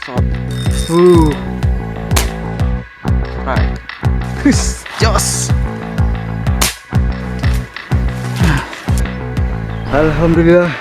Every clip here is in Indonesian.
shot. Right. Jos. Alhamdulillah.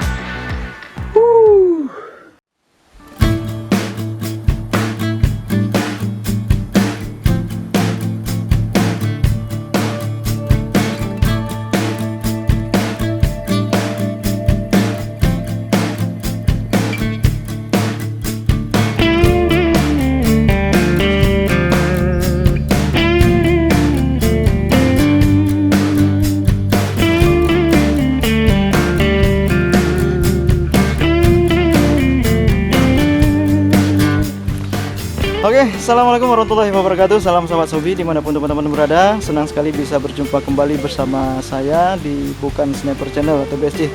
Oke, assalamualaikum warahmatullahi wabarakatuh. Salam sahabat Sobi dimanapun teman-teman berada. Senang sekali bisa berjumpa kembali bersama saya di Bukan Sniper Channel atau BSC.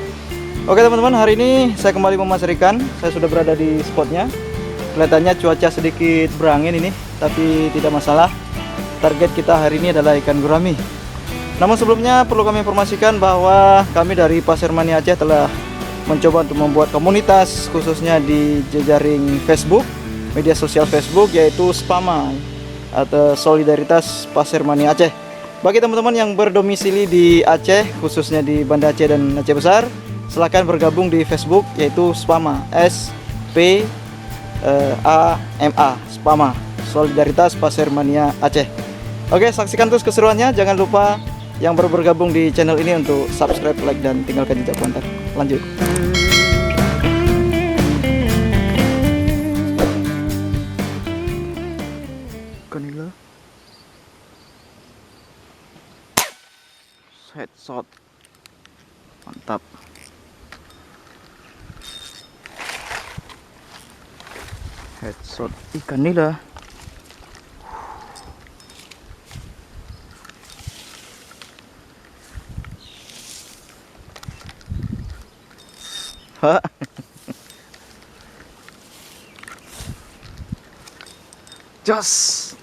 Oke teman-teman, hari ini saya kembali memasar ikan. Saya sudah berada di spotnya. Kelihatannya cuaca sedikit berangin ini, tapi tidak masalah. Target kita hari ini adalah ikan gurami. Namun sebelumnya perlu kami informasikan bahwa kami dari Pasir Mania Aceh telah mencoba untuk membuat komunitas khususnya di jejaring Facebook, media sosial Facebook, yaitu SPAMA atau Solidaritas Pasir Mania Aceh. Bagi teman-teman yang berdomisili di Aceh, khususnya di Banda Aceh dan Aceh Besar, silahkan bergabung di Facebook, yaitu SPAMA, SPAMA, SPAMA, Solidaritas Pasir Mania Aceh. Oke, saksikan terus keseruannya. Jangan lupa yang baru bergabung di channel ini untuk subscribe, like, dan tinggalkan jejak komentar. Lanjut. Kanila headshot, mantap. Headshot ikan nila. Jos.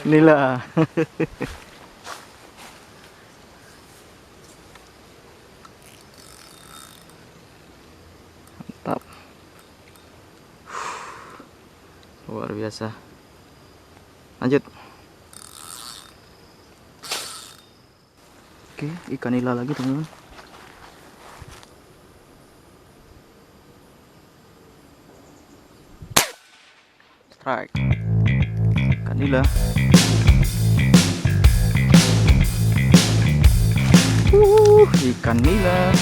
Nila. Mantap. Luar biasa. Lanjut. Oke, ikan nila lagi teman-teman. Strike. Ikan nila. Ikan nila.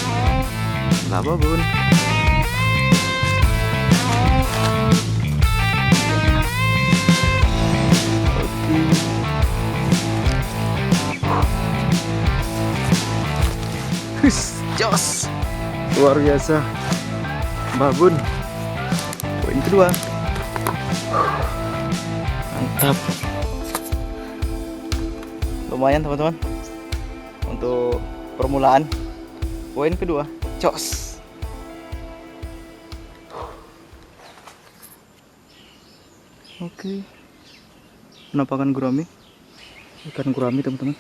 Laba bun. Oke. Jos. Luar biasa. Babun. Poin kedua. Mantap. Lumayan teman-teman untuk permulaan. Poin kedua, jos. Oke. Penampakan gurami. Ikan gurami teman-teman.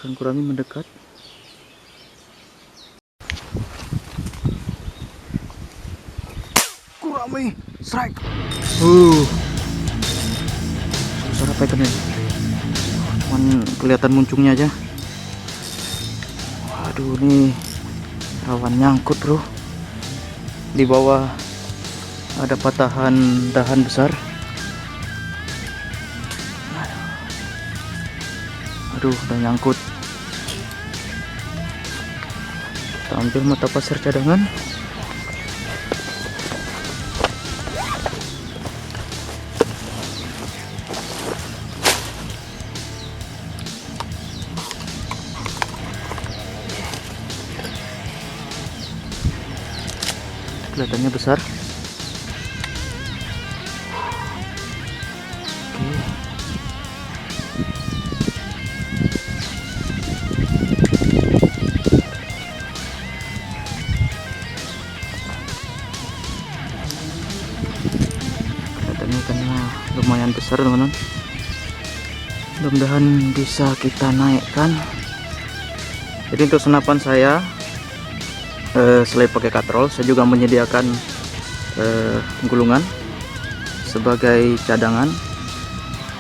Ikan gurami mendekat. Gurami strike. Besar apa ikannya? Cuman kelihatan muncungnya aja. Waduh, nih rawan nyangkut bro. Di bawah ada patahan dahan besar. Aduh, udah nyangkut. Kita ambil mata pasir cadangan. Kelihatannya besar. Kelihatannya ikannya lumayan besar teman-teman. Mudah-mudahan bisa kita naikkan. Jadi untuk senapan saya, selain pakai katrol, saya juga menyediakan gulungan sebagai cadangan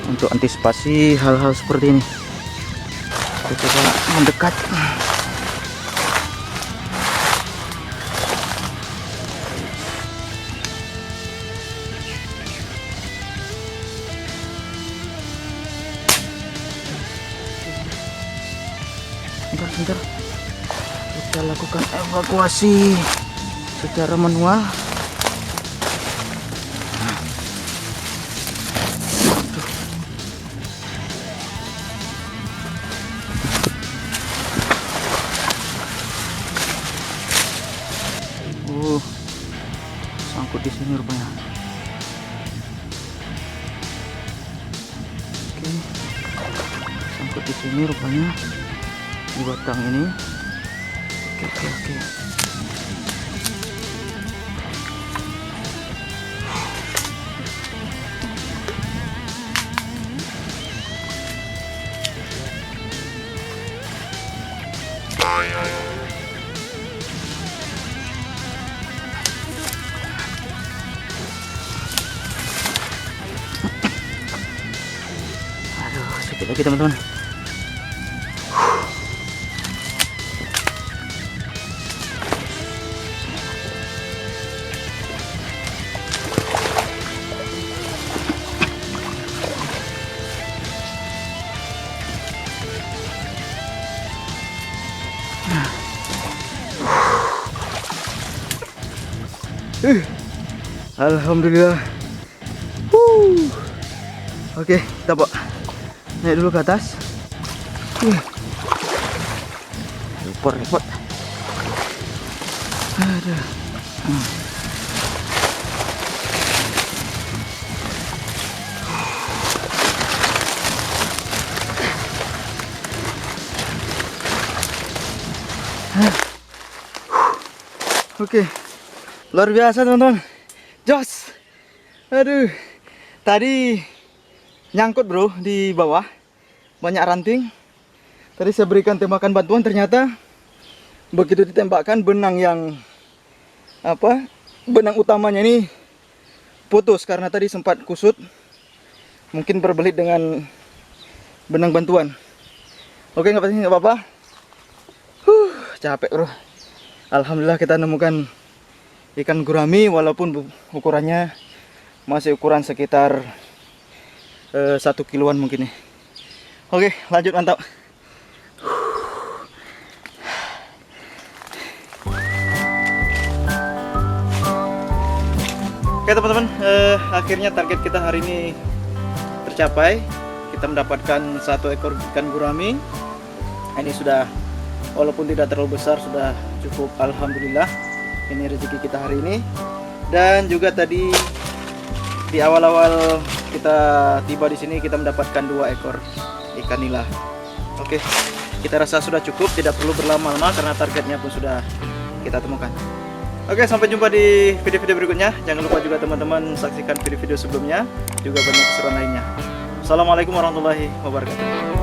untuk antisipasi hal-hal seperti ini. Kita coba mendekat. Bentar, kita lakukan evakuasi secara manual. Sangkut di sini rupanya. Oke, sangkut di sini rupanya, di batang ini. Oke. Sedikit lagi teman-teman. Alhamdulillah. Oke, kita bawa naik dulu ke atas. Repot. Aduh. Oke, luar biasa teman-teman. Jos. Aduh, tadi nyangkut bro di bawah, banyak ranting. Tadi saya berikan tembakan bantuan, ternyata begitu ditembakkan benang yang benang utamanya ini putus karena tadi sempat kusut, mungkin berbelit dengan benang bantuan. Oke, nggak apa-apa. Capek bro. Alhamdulillah kita nemukan ikan gurami, walaupun ukurannya masih ukuran sekitar 1 kiloan mungkin nih. Oke, lanjut, mantap. Oke teman-teman, akhirnya target kita hari ini tercapai. Kita mendapatkan 1 ekor ikan gurami. Ini sudah, walaupun tidak terlalu besar, sudah cukup. Alhamdulillah, ini rezeki kita hari ini. Dan juga tadi di awal-awal kita tiba di sini, kita mendapatkan 2 ekor ikan nila. Oke, kita rasa sudah cukup, tidak perlu berlama-lama karena targetnya pun sudah kita temukan. Oke, sampai jumpa di video-video berikutnya. Jangan lupa juga teman-teman saksikan video-video sebelumnya, juga banyak keseruan lainnya. Assalamualaikum warahmatullahi wabarakatuh.